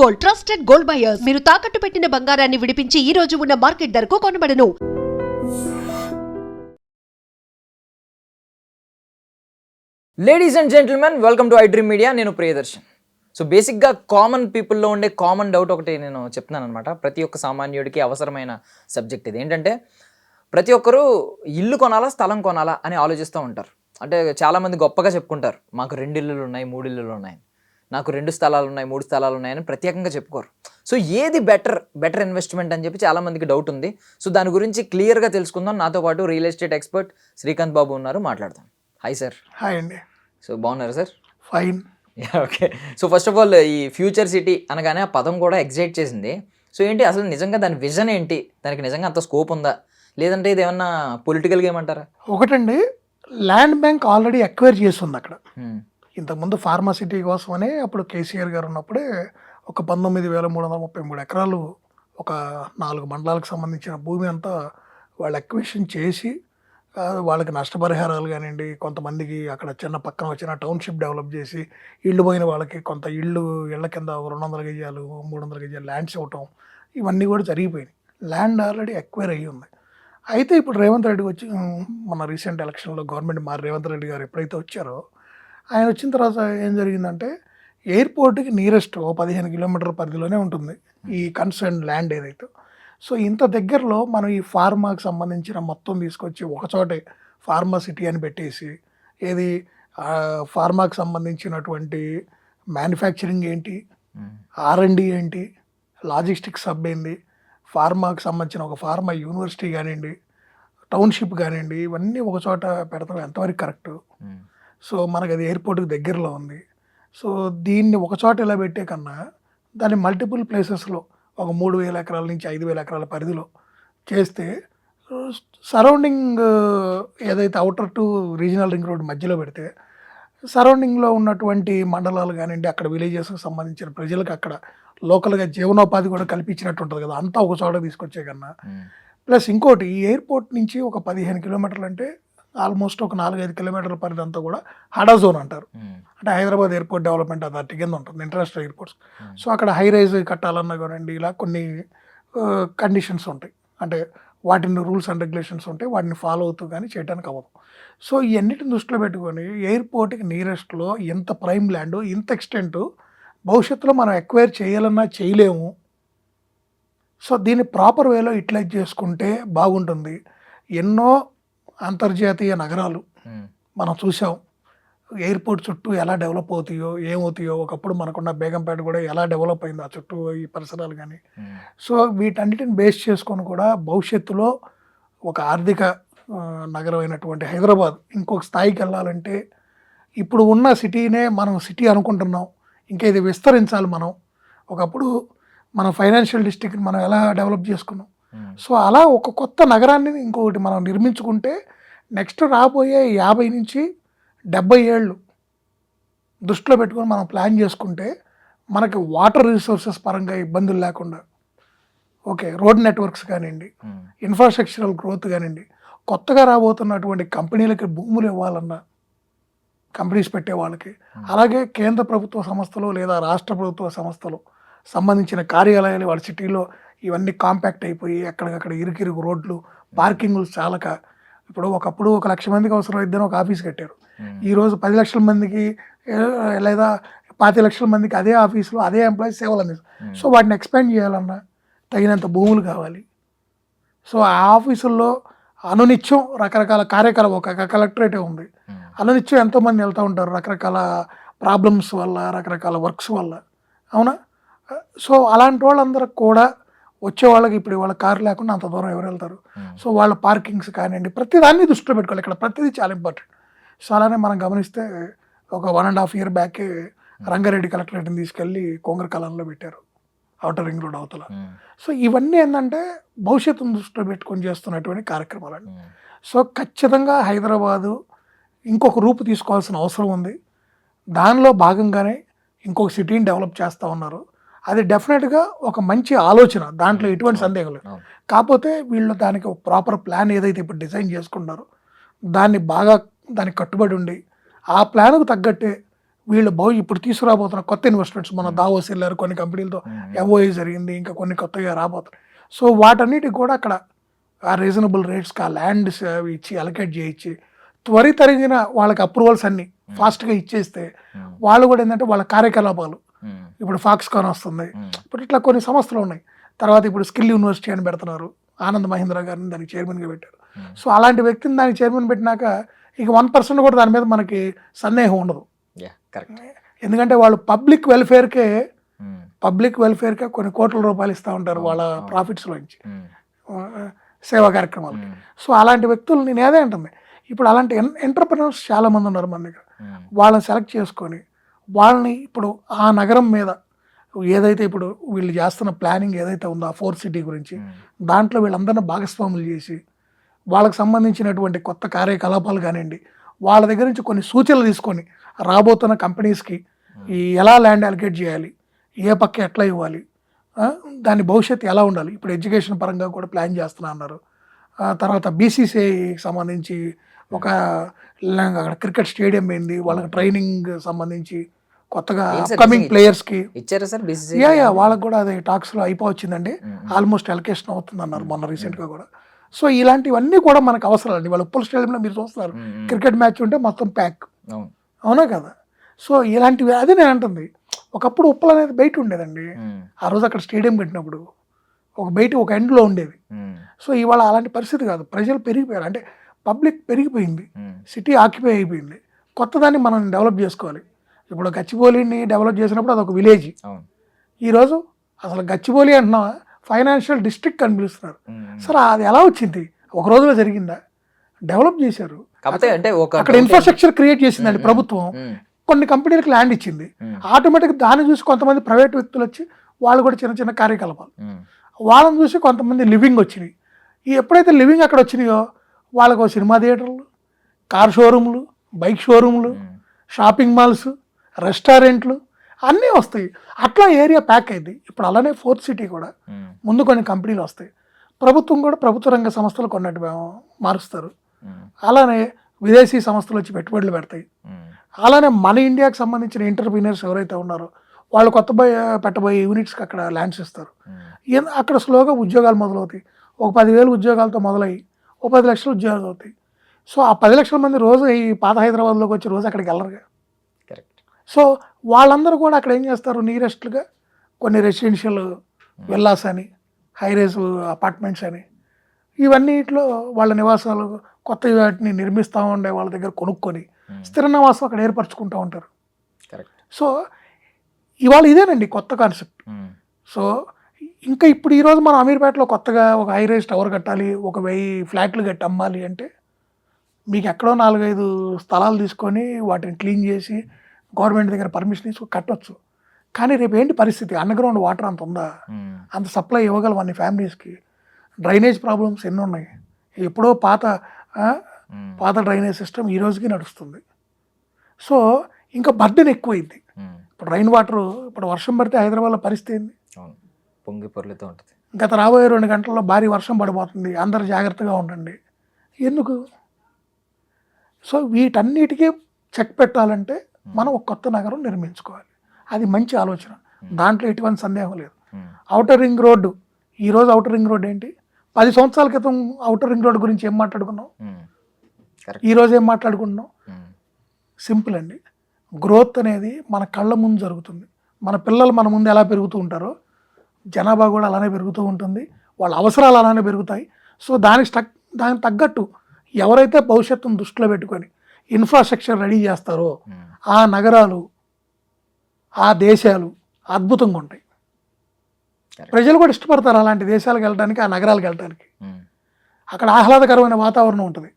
Gold, trusted gold buyers. మీరు తాకట్టు పెట్టిన బంగారాన్ని విడిపించి ఈ రోజు ఉన్న మార్కెట్ ధరకు కొనబడను. Ladies and gentlemen, welcome to iDream media. నేను ప్రియదర్శన్. సో బేసిక్గా కామన్ పీపుల్లో ఉండే కామన్ డౌట్ ఒకటి నేను చెప్తున్నాను అనమాట. ప్రతి ఒక్క సామాన్యుడికి అవసరమైన సబ్జెక్ట్ ఇది. ఏంటంటే ప్రతి ఒక్కరూ ఇల్లు కొనాలా స్థలం కొనాలా అని ఆలోచిస్తూ ఉంటారు. అంటే చాలామంది గొప్పగా చెప్పుకుంటారు, మాకు 2 ఇల్లులు ఉన్నాయి, 3 ఇల్లులు ఉన్నాయి, నాకు 2 స్థలాలు ఉన్నాయి, 3 స్థలాలు ఉన్నాయని ప్రత్యేకంగా చెప్పుకోరు. సో ఏది బెటర్ ఇన్వెస్ట్మెంట్ అని చెప్పి చాలామందికి డౌట్ ఉంది. సో దాని గురించి క్లియర్గా తెలుసుకుందాం. నాతో పాటు రియల్ ఎస్టేట్ ఎక్స్పర్ట్ శ్రీకాంత్ బాబు ఉన్నారు, మాట్లాడదాం. Hi sir. హాయ్ అండి. సో బాగున్నారు sir? Fine. Okay. So first of all, ఈ ఫ్యూచర్ సిటీ అనగానే ఆ పదం కూడా ఎగ్జైట్ చేసింది. సో ఏంటి అసలు నిజంగా దాని విజన్ ఏంటి? దానికి నిజంగా అంత స్కోప్ ఉందా, లేదంటే ఇది ఏమన్నా పొలిటికల్గా ఏమంటారా? ఒకటండి, ల్యాండ్ బ్యాంక్ ఆల్రెడీ ఎక్వైర్ చేస్తుంది అక్కడ. ఇంతకుముందు ఫార్మాసిటీ కోసమని అప్పుడు కేసీఆర్ గారు ఉన్నప్పుడే ఒక 19,333 ఎకరాలు, ఒక 4 మండలాలకు సంబంధించిన భూమి అంతా వాళ్ళు ఎక్విజిషన్ చేసి వాళ్ళకి నష్టపరిహారాలు కానివ్వండి, కొంతమందికి అక్కడ చిన్న పక్కన వచ్చిన టౌన్షిప్ డెవలప్ చేసి ఇళ్ళు పోయిన వాళ్ళకి కొంత ఇళ్ళ కింద 200 గజాలు 300 గజాలు ల్యాండ్స్ ఇవ్వటం, ఇవన్నీ కూడా జరిగిపోయినాయి. ల్యాండ్ ఆల్రెడీ ఎక్వైర్ అయ్యి ఉంది. అయితే ఇప్పుడు రేవంత్ రెడ్డి వచ్చి, మన రీసెంట్ ఎలక్షన్లో గవర్నమెంట్ మారి రేవంత్ రెడ్డి గారు ఎప్పుడైతే వచ్చారో, ఆయన వచ్చిన తర్వాత ఏం జరిగిందంటే, ఎయిర్పోర్ట్కి నియరెస్ట్ 15 కిలోమీటర్ల పరిధిలోనే ఉంటుంది ఈ కన్సర్న్ ల్యాండ్ ఏదైతే. సో ఇంత దగ్గరలో మనం ఈ ఫార్మాకి సంబంధించిన మొత్తం తీసుకొచ్చి ఒకచోటే ఫార్మా సిటీ అని పెట్టేసి, ఏది ఫార్మాకి సంబంధించినటువంటి మ్యానుఫ్యాక్చరింగ్ ఏంటి, R&D ఏంటి, లాజిస్టిక్స్ హబ్ ఏంటి, ఫార్మాకి సంబంధించిన ఒక ఫార్మా యూనివర్సిటీ కానివ్వండి, టౌన్షిప్ కానివ్వండి, ఇవన్నీ ఒక చోట పెడతాం ఎంతవరకు కరెక్ట్? సో మనకు అది ఎయిర్పోర్ట్కి దగ్గరలో ఉంది. సో దీన్ని ఒక చోట ఇలా పెట్టే కన్నా దాన్ని మల్టిపుల్ ప్లేసెస్లో ఒక 3,000 ఎకరాల నుంచి 5,000 ఎకరాల పరిధిలో చేస్తే, సరౌండింగ్ ఏదైతే outer to regional ring road మధ్యలో పెడితే సరౌండింగ్లో ఉన్నటువంటి మండలాలు కానివ్వండి, అక్కడ విలేజెస్కి సంబంధించిన ప్రజలకు అక్కడ లోకల్గా జీవనోపాధి కూడా కల్పించినట్టు ఉంటుంది కదా, అంతా ఒక చోట తీసుకొచ్చే కన్నా. ప్లస్ ఇంకోటి, ఈ ఎయిర్పోర్ట్ నుంచి ఒక 15 కిలోమీటర్లు అంటే ఆల్మోస్ట్ ఒక 4-5 కిలోమీటర్ల పరిధి అంతా కూడా హడా జోన్ అంటారు. అంటే హైదరాబాద్ ఎయిర్పోర్ట్ డెవలప్మెంట్ అథారిటీ కింద ఉంటుంది, ఇంటర్నేషనల్ ఎయిర్పోర్ట్స్. సో అక్కడ హై రైజ్ కట్టాలన్నా కానివ్వండి, ఇలా కొన్ని కండిషన్స్ ఉంటాయి. అంటే వాటిని రూల్స్ అండ్ రెగ్యులేషన్స్ ఉంటాయి, వాటిని ఫాలో అవుతూ కానీ చేయడానికి అవ్వదు. సో ఇవన్నిటిని దృష్టిలో పెట్టుకొని ఎయిర్పోర్ట్కి నియరెస్ట్లో ఇంత ప్రైమ్ ల్యాండ్, ఇంత ఎక్స్టెంట్ భవిష్యత్తులో మనం ఎక్వైర్ చేయాలన్నా చేయలేము. సో దీన్ని ప్రాపర్ వేలో యూటిలైజ్ చేసుకుంటే బాగుంటుంది. ఎన్నో అంతర్జాతీయ నగరాలు మనం చూసాం, ఎయిర్పోర్ట్ చుట్టూ ఎలా డెవలప్ అవుతాయో ఏమవుతాయో. ఒకప్పుడు మనకున్న బేగంపేట కూడా ఎలా డెవలప్ అయింది, ఆ చుట్టూ ఈ పరిసరాలు కానీ. సో వీటన్నిటిని బేస్ చేసుకొని కూడా భవిష్యత్తులో ఒక ఆర్థిక నగరం అయినటువంటి హైదరాబాద్ ఇంకొక స్థాయికి వెళ్ళాలంటే, ఇప్పుడు ఉన్న సిటీనే మనం సిటీ అనుకుంటున్నాం, ఇంకా ఇది విస్తరించాలి మనం. ఒకప్పుడు మన ఫైనాన్షియల్ డిస్ట్రిక్ట్ని మనం ఎలా డెవలప్ చేసుకున్నాం. సో అలా ఒక కొత్త నగరాన్ని ఇంకొకటి మనం నిర్మించుకుంటే నెక్స్ట్ రాబోయే 50 నుంచి 70 ఏళ్ళు దృష్టిలో పెట్టుకొని మనం ప్లాన్ చేసుకుంటే మనకి వాటర్ రిసోర్సెస్ పరంగా ఇబ్బందులు లేకుండా, ఓకే, రోడ్ నెట్వర్క్స్ కానివ్వండి, ఇన్ఫ్రాస్ట్రక్చరల్ గ్రోత్ కానివ్వండి, కొత్తగా రాబోతున్నటువంటి కంపెనీలకి భూములు ఇవ్వాలన్నా కంపెనీస్ పెట్టే వాళ్ళకి, అలాగే కేంద్ర ప్రభుత్వ సంస్థలు లేదా రాష్ట్ర ప్రభుత్వ సంస్థలు సంబంధించిన కార్యాలయాలు వాళ్ళ సిటీలో ఇవన్నీ కాంపాక్ట్ అయిపోయి ఎక్కడికక్కడ ఇరుకిరుగు రోడ్లు, పార్కింగ్లు చాలక, ఇప్పుడు ఒకప్పుడు 1,00,000 మందికి అవసరం ఇద్దరు ఒక ఆఫీస్ కట్టారు. ఈరోజు 10 లక్షల మందికి లేదా 25 లక్షల మందికి అదే ఆఫీసులో అదే ఎంప్లాయీస్ సేవలు అందిస్తారు. సో వాటిని ఎక్స్పాండ్ చేయాలన్నా తగినంత భూములు కావాలి. సో ఆ ఆఫీసుల్లో అనునిత్యం రకరకాల కార్యకలాపాలు, ఒక కలెక్టరేటే ఉంది, అనునిత్యం ఎంతోమంది వెళ్తూ ఉంటారు రకరకాల ప్రాబ్లమ్స్ వల్ల, రకరకాల వర్క్స్ వల్ల, అవునా? సో అలాంటి వాళ్ళందరికి కూడా వచ్చే వాళ్ళకి ఇప్పుడు వాళ్ళ కారు లేకుండా అంత దూరం ఎవరు వెళ్తారు? సో వాళ్ళ పార్కింగ్స్ కానివ్వండి, ప్రతిదాన్ని దృష్టిలో పెట్టుకోవాలి. ఇక్కడ ప్రతిదీ చాలా ఇంపార్టెంట్. సో అలానే మనం గమనిస్తే ఒక 1.5 year బ్యాకే రంగారెడ్డి కలెక్టరేట్ని తీసుకెళ్ళి కొంగరకాలంలో పెట్టారు, అవుటర్ రింగ్ రోడ్ అవతల. సో ఇవన్నీ ఏంటంటే భవిష్యత్తును దృష్టిలో పెట్టుకొని చేస్తున్నటువంటి కార్యక్రమాలండి. సో ఖచ్చితంగా హైదరాబాదు ఇంకొక రూపు తీసుకోవాల్సిన అవసరం ఉంది. దానిలో భాగంగానే ఇంకొక సిటీని డెవలప్ చేస్తూ ఉన్నారు. అది డెఫినెట్గా ఒక మంచి ఆలోచన, దాంట్లో ఎటువంటి సందేహం లేదు. కాకపోతే వీళ్ళు దానికి ఒక ప్రాపర్ ప్లాన్ ఏదైతే ఇప్పుడు డిజైన్ చేసుకున్నారో దానికి కట్టుబడి ఉండి ఆ ప్లాన్కు తగ్గట్టే వీళ్ళు ఇప్పుడు తీసుకురాబోతున్న కొత్త ఇన్వెస్ట్మెంట్స్ మన దావోస్ వెళ్ళారు, కొన్ని కంపెనీలతో ఎంఓఏ జరిగింది, ఇంకా కొన్ని కొత్తగా రాబోతున్నాయి. సో వాటన్నిటికి కూడా అక్కడ ఆ రీజనబుల్ రేట్స్కి ఆ ల్యాండ్స్ అవి ఇచ్చి అలొకేట్ చేయించి త్వరితరిగిన వాళ్ళకి అప్రూవల్స్ అన్ని ఫాస్ట్గా ఇచ్చేస్తే వాళ్ళు కూడా ఏంటంటే వాళ్ళ కార్యకలాపాలు ఇప్పుడు ఫాక్స్కాన్ వస్తుంది, ఇప్పుడు ఇట్లా కొన్ని సంస్థలు ఉన్నాయి. తర్వాత ఇప్పుడు స్కిల్ యూనివర్సిటీ అని పెడుతున్నారు, ఆనంద్ మహీంద్రా గారిని దానికి చైర్మన్గా పెట్టారు. సో అలాంటి వ్యక్తిని దానికి చైర్మన్ పెట్టినాక ఇక 1% కూడా దాని మీద మనకి సందేహం ఉండదు. ఎందుకంటే వాళ్ళు పబ్లిక్ వెల్ఫేర్కే కొన్ని కోట్ల రూపాయలు ఇస్తూ ఉంటారు వాళ్ళ ప్రాఫిట్స్లోంచి సేవా కార్యక్రమాలకి. సో అలాంటి వ్యక్తులు నేను ఏదే అంటుంది, ఇప్పుడు అలాంటి ఎంటర్ప్రినర్స్ చాలామంది ఉన్నారు మన దగ్గర. వాళ్ళని సెలెక్ట్ చేసుకొని వాళ్ళని ఇప్పుడు ఆ నగరం మీద ఏదైతే ఇప్పుడు వీళ్ళు చేస్తున్న ప్లానింగ్ ఏదైతే ఉందో ఆ 4 సిటీ గురించి, దాంట్లో వీళ్ళందరినీ భాగస్వాములు చేసి వాళ్ళకి సంబంధించినటువంటి కొత్త కార్యకలాపాలు కానివ్వండి, వాళ్ళ దగ్గర నుంచి కొన్ని సూచనలు తీసుకొని రాబోతున్న కంపెనీస్కి ఈ ఎలా ల్యాండ్ అలొకేట్ చేయాలి, ఏ పక్క ఎట్లా ఇవ్వాలి, దాని భవిష్యత్తు ఎలా ఉండాలి, ఇప్పుడు ఎడ్యుకేషన్ పరంగా కూడా ప్లాన్ చేస్తున్నా అన్నారు. తర్వాత బీసీసీఐకి సంబంధించి ఒక అక్కడ క్రికెట్ స్టేడియం అయింది, వాళ్ళకి ట్రైనింగ్ సంబంధించి కొత్తగా అప్కమింగ్ ప్లేయర్స్కి ఇచ్చారా సార్ బీసీసీ? వాళ్ళకి కూడా అది టాక్స్లో అయిపోవచ్చిందండి, ఆల్మోస్ట్ అలొకేషన్ అవుతుంది అన్నారు మొన్న రీసెంట్గా కూడా. సో ఇలాంటివన్నీ కూడా మనకు అవసరాలండి. వాళ్ళ ఉప్పల్ స్టేడియంలో మీరు చూస్తున్నారు క్రికెట్ మ్యాచ్ ఉంటే మొత్తం ప్యాక్, అవునా కదా? సో ఇలాంటివి అదే నేను అంటుంది. ఒకప్పుడు ఉప్పల్ అనేది బయట ఉండేదండి, ఆ రోజు అక్కడ స్టేడియం పెట్టినప్పుడు ఒక ఎండ్లో ఉండేది. సో ఇవాళ అలాంటి పరిస్థితి కాదు, ప్రజలు పెరిగిపోయారు, అంటే పబ్లిక్ పెరిగిపోయింది, సిటీ ఆక్యుపై అయిపోయింది, కొత్తదాన్ని మనం డెవలప్ చేసుకోవాలి. ఇప్పుడు గచ్చిబౌలిని డెవలప్ చేసినప్పుడు అదొక విలేజ్, ఈరోజు అసలు గచ్చిబౌలి అంటున్నావా ఫైనాన్షియల్ డిస్ట్రిక్ట్ అని పిలుస్తున్నారు. సరే అది ఎలా వచ్చింది, ఒక రోజులో జరిగిందా? డెవలప్ చేశారు, అక్కడ ఇన్ఫ్రాస్ట్రక్చర్ క్రియేట్ చేసిందండి ప్రభుత్వం, కొన్ని కంపెనీలకు ల్యాండ్ ఇచ్చింది, ఆటోమేటిక్ దాన్ని చూసి కొంతమంది ప్రైవేట్ వ్యక్తులు వచ్చి వాళ్ళు కూడా చిన్న చిన్న కార్యకలాపాలు, వాళ్ళని చూసి కొంతమంది లివింగ్ వచ్చినాయి. ఎప్పుడైతే లివింగ్ అక్కడ వచ్చినాయో వాళ్ళకు సినిమా థియేటర్లు, కార్ షోరూమ్లు, బైక్ షోరూమ్లు, షాపింగ్ మాల్స్, రెస్టారెంట్లు అన్నీ వస్తాయి. అట్లా ఏరియా ప్యాక్ అయింది. ఇప్పుడు అలానే 4th సిటీ కూడా ముందు కొన్ని కంపెనీలు వస్తాయి, ప్రభుత్వం కూడా ప్రభుత్వ రంగ సంస్థలు కొన్నట్టు మారుస్తారు, అలానే విదేశీ సంస్థలు వచ్చి పెట్టుబడులు పెడతాయి. అలానే మన ఇండియాకి సంబంధించిన ఎంటర్ప్రీనర్స్ ఎవరైతే ఉన్నారో వాళ్ళు పెట్టబోయే యూనిట్స్కి అక్కడ ల్యాండ్స్ ఇస్తారు. అక్కడ స్లోగా ఉద్యోగాలు మొదలవుతాయి. ఒక 10,000 ఉద్యోగాలతో మొదలయ్యి 10 లక్షల ఉద్యోగాలు అవుతాయి. సో ఆ 10 లక్షల మంది రోజు ఈ పాత హైదరాబాద్లోకి వచ్చి రోజు అక్కడికి వెళ్ళరుగా. సో వాళ్ళందరూ కూడా అక్కడ ఏం చేస్తారు, నియరెస్ట్గా కొన్ని రెసిడెన్షియల్ విల్లాస్ అని, హైరేజ్ అపార్ట్మెంట్స్ అని, ఇవన్నిట్లో వాళ్ళ నివాసాలు కొత్త వాటిని నిర్మిస్తూ ఉండే వాళ్ళ దగ్గర కొనుక్కొని స్థిర నివాసం అక్కడ ఏర్పరచుకుంటూ ఉంటారు. సో ఇవాళ ఇదేనండి కొత్త కాన్సెప్ట్. సో ఇంకా ఇప్పుడు ఈరోజు మనం అమీర్పేటలో కొత్తగా ఒక హైరేజ్ టవర్ కట్టాలి, 1000 ఫ్లాట్లు కట్టి అమ్మాలి అంటే మీకు ఎక్కడో 4-5 స్థలాలు తీసుకొని వాటిని క్లీన్ చేసి గవర్నమెంట్ దగ్గర పర్మిషన్ తీసుకొని కట్టొచ్చు. కానీ రేపు ఏంటి పరిస్థితి, అండర్గ్రౌండ్ వాటర్ అంత ఉందా, అంత సప్లై ఇవ్వగలం అన్ని ఫ్యామిలీస్కి? డ్రైనేజ్ ప్రాబ్లమ్స్ ఎన్ని ఉన్నాయి, ఎప్పుడో పాత డ్రైనేజ్ సిస్టమ్ ఈ రోజుకి నడుస్తుంది. సో ఇంకా బర్డెన్ ఎక్కువైంది. ఇప్పుడు రైన్ వాటర్, ఇప్పుడు వర్షం పడితే హైదరాబాద్లో పరిస్థితి ఏంది, పొంగి పొర్లుతూ ఉంటుంది. గత రాబోయే 2 గంటల్లో భారీ వర్షం పడిపోతుంది, అందరు జాగ్రత్తగా ఉండండి. ఎందుకు? సో వీటన్నిటికీ చెక్ పెట్టాలంటే మనం ఒక కొత్త నగరం నిర్మించుకోవాలి, అది మంచి ఆలోచన, దాంట్లో ఎటువంటి సందేహం లేదు. ఔటర్ రింగ్ రోడ్డు, ఈరోజు ఔటర్ రింగ్ రోడ్ ఏంటి, 10 సంవత్సరాల క్రితం ఔటర్ రింగ్ రోడ్ గురించి ఏం మాట్లాడుకున్నాం, ఈరోజు ఏం మాట్లాడుకుంటున్నాం? సింపుల్ అండి, గ్రోత్ అనేది మన కళ్ళ ముందు జరుగుతుంది. మన పిల్లలు మన ముందు ఎలా పెరుగుతూ ఉంటారో జనాభా కూడా అలానే పెరుగుతూ ఉంటుంది, వాళ్ళ అవసరాలు అలానే పెరుగుతాయి. సో దానికి తగ్గట్టు ఎవరైతే భవిష్యత్తును దృష్టిలో పెట్టుకొని ఇన్ఫ్రాస్ట్రక్చర్ రెడీ చేస్తారో ఆ నగరాలు, ఆ దేశాలు అద్భుతంగా ఉంటాయి. ప్రజలు కూడా ఇష్టపడతారు అలాంటి దేశాలకు వెళ్ళడానికి, ఆ నగరాలకు వెళ్ళడానికి. అక్కడ ఆహ్లాదకరమైన వాతావరణం ఉంటుంది,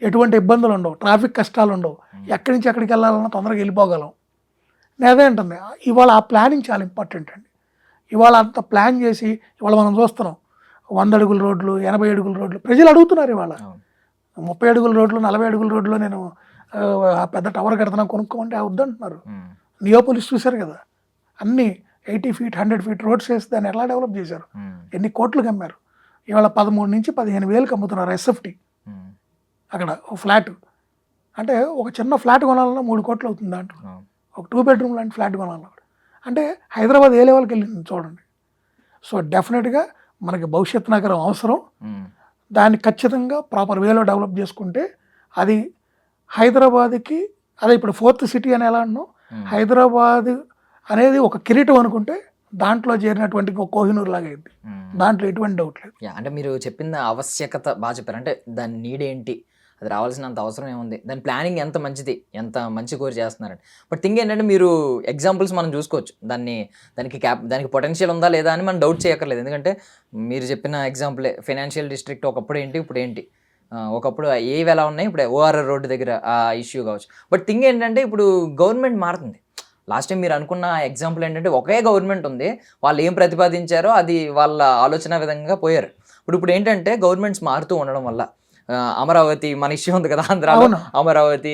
ఎటువంటి ఇబ్బందులు ఉండవు, ట్రాఫిక్ కష్టాలు ఉండవు, ఎక్కడి నుంచి ఎక్కడికి వెళ్ళాలన్నా తొందరగా వెళ్ళిపోగలం. నేనే అంటుంది ఇవాళ ఆ ప్లానింగ్ చాలా ఇంపార్టెంట్ అండి. ఇవాళ అంత ప్లాన్ చేసి ఇవాళ మనం చూస్తున్నాం 100 అడుగుల రోడ్లు, 80 అడుగుల రోడ్లు, ప్రజలు అడుగుతున్నారు. ఇవాళ 30 అడుగుల రోడ్లు, 40 అడుగుల రోడ్లు నేను పెద్ద టవర్ కడతాను కొనుక్కోమంటే వద్దంటున్నారు. నియోపోలిస్ చూశారు కదా, అన్నీ 80 feet 100 feet రోడ్స్ వేసి దాన్ని ఎలా డెవలప్ చేశారు, ఎన్ని కోట్లకు అమ్మారు. ఇవాళ 13 నుంచి 15,000కి అమ్ముతున్నారు ఎస్ఎఫ్టీ. అక్కడ ఒక ఫ్లాట్ అంటే ఒక చిన్న ఫ్లాట్ కొనాలన్నా 3 కోట్లు అవుతుంది, దాంట్లో ఒక 2 బెడ్రూమ్ లాంటి ఫ్లాట్ కొనాలన్నాడు. అంటే హైదరాబాద్ ఏ లెవెల్కి వెళ్ళింది చూడండి. సో డెఫినెట్గా మనకి భవిష్యత్ నగరం అవసరం. దాన్ని ఖచ్చితంగా ప్రాపర్ వేలో డెవలప్ చేసుకుంటే అది హైదరాబాద్కి, అదే ఇప్పుడు 4th సిటీ అని ఎలా అన్నాం, హైదరాబాద్ అనేది ఒక కిరీటం అనుకుంటే దాంట్లో చేరినటువంటి ఒక కోహినూర్ లాగా అయింది. దాంట్లో ఎటువంటి డౌట్ లేదు. అంటే మీరు చెప్పిన ఆవశ్యకత బాగా చెప్పారు. అంటే దాని నీడ్ ఏంటి, అది రావాల్సినంత అవసరం ఏముంది, దాని ప్లానింగ్ ఎంత మంచిది, ఎంత మంచి కోరి చేస్తున్నారండి. బట్ థింగ్ ఏంటంటే మీరు ఎగ్జాంపుల్స్ మనం చూసుకోవచ్చు, దానికి పొటెన్షియల్ ఉందా లేదా అని మనం డౌట్ చేయక్కర్లేదు. ఎందుకంటే మీరు చెప్పిన ఎగ్జాంపులే ఫైనాన్షియల్ డిస్ట్రిక్ట్ ఒకప్పుడు ఏంటి ఇప్పుడు ఏంటి, ఒకప్పుడు ఏవి ఎలా ఉన్నాయి, ఇప్పుడు ఓఆర్ఆర్ రోడ్డు దగ్గర ఆ ఇష్యూ కావచ్చు. బట్ థింగ్ ఏంటంటే ఇప్పుడు గవర్నమెంట్ మారుతుంది. లాస్ట్ టైం మీరు అనుకున్న ఎగ్జాంపుల్ ఏంటంటే ఒకే గవర్నమెంట్ ఉంది, వాళ్ళు ఏం ప్రతిపాదించారో అది వాళ్ళ ఆలోచన విధంగా పోయారు. ఇప్పుడు ఏంటంటే గవర్నమెంట్స్ మారుతూ ఉండడం వల్ల అమరావతి మన ఇష్యూ ఉంది కదా ఆంధ్రాలో, అమరావతి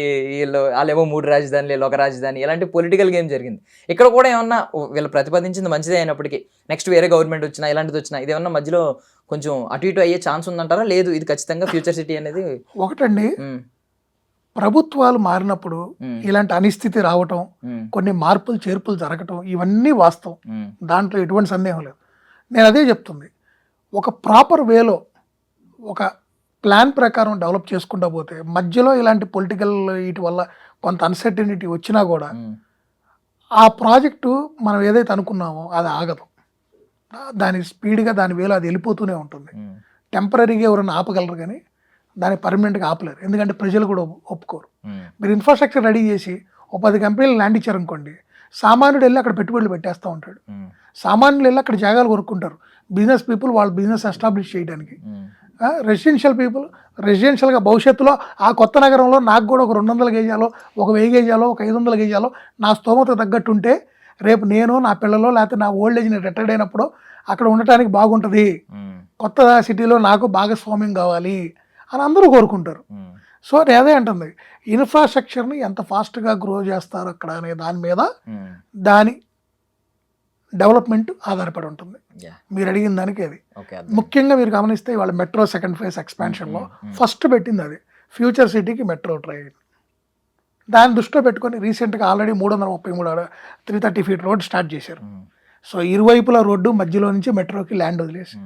వాళ్ళేమో 3 రాజధానులు వీళ్ళు 1 రాజధాని, ఇలాంటి పొలిటికల్ గేమ్ జరిగింది. ఇక్కడ కూడా ఏమన్నా వీళ్ళు ప్రతిపాదించింది మంచిదే అయినప్పటికీ నెక్స్ట్ వేరే గవర్నమెంట్ వచ్చినా ఇలాంటిది వచ్చినా ఇదేమన్నా మధ్యలో కొంచెం అటు ఇటు అయ్యే ఛాన్స్ ఉందంటారా? లేదు ఇది ఖచ్చితంగా ఫ్యూచర్ సిటీ అనేది ఒకటండి. ప్రభుత్వాలు మారినప్పుడు ఇలాంటి అనిస్థితి రావటం, కొన్ని మార్పులు చేర్పులు జరగటం, ఇవన్నీ వాస్తవం. దాంట్లో ఎటువంటి సందేహం లేదు. నేను అదే చెప్తుంది, ఒక ప్రాపర్ వేలో ఒక ప్లాన్ ప్రకారం డెవలప్ చేసుకుంటూ పోతే మధ్యలో ఇలాంటి పొలిటికల్ వీటి వల్ల కొంత అన్సర్టనిటీ వచ్చినా కూడా ఆ ప్రాజెక్టు మనం ఏదైతే అనుకున్నామో అది ఆగదు. దాని స్పీడ్గా దాని వేలో అది వెళ్ళిపోతూనే ఉంటుంది. టెంపరీగా ఎవరైనా ఆపగలరు కానీ దాన్ని పర్మనెంట్గా ఆపలేరు. ఎందుకంటే ప్రజలు కూడా ఒప్పుకోరు. మీరు ఇన్ఫ్రాస్ట్రక్చర్ రెడీ చేసి ఒక 10 కంపెనీలు ల్యాండ్ ఇచ్చారనుకోండి, సామాన్యుడు వెళ్ళి అక్కడ పెట్టుబడులు పెట్టేస్తూ ఉంటాడు. సామాన్యులు వెళ్ళి అక్కడ జాగాలు కొనుక్కుంటారు. బిజినెస్ పీపుల్ వాళ్ళ బిజినెస్ ఎస్టాబ్లిష్ చేయడానికి. రెసిడెన్షియల్ పీపుల్ రెసిడెన్షియల్గా భవిష్యత్తులో ఆ కొత్త నగరంలో నాకు కూడా ఒక 200 గేజాలో, ఒక 1000 గేజాలో, ఒక 500 గేజాలో నా స్తోమత తగ్గట్టు ఉంటే రేపు నేను నా పిల్లలో లేకపోతే నా ఓల్డ్ ఏజ్ నేను రిటైర్డ్ అయినప్పుడు అక్కడ ఉండటానికి బాగుంటుంది. కొత్త సిటీలో నాకు భాగస్వామ్యం కావాలి అని అందరూ కోరుకుంటారు. సో అదే అంటుంది, ఇన్ఫ్రాస్ట్రక్చర్ని ఎంత ఫాస్ట్గా గ్రో చేస్తారు అక్కడ అనే దాని మీద దాని డెవలప్మెంట్ ఆధారపడి ఉంటుంది. మీరు అడిగిన దానికి అది ముఖ్యంగా మీరు గమనిస్తే వాళ్ళ మెట్రో సెకండ్ ఫేజ్ ఎక్స్పాన్షన్లో ఫస్ట్ పెట్టింది అది ఫ్యూచర్ సిటీకి మెట్రో ట్రైన్. దాన్ని దృష్టిలో పెట్టుకొని రీసెంట్గా ఆల్రెడీ 333 330 ఫీట్ రోడ్ స్టార్ట్ చేశారు. సో ఇరువైపుల రోడ్డు మధ్యలో నుంచి మెట్రోకి ల్యాండ్ వదిలేసి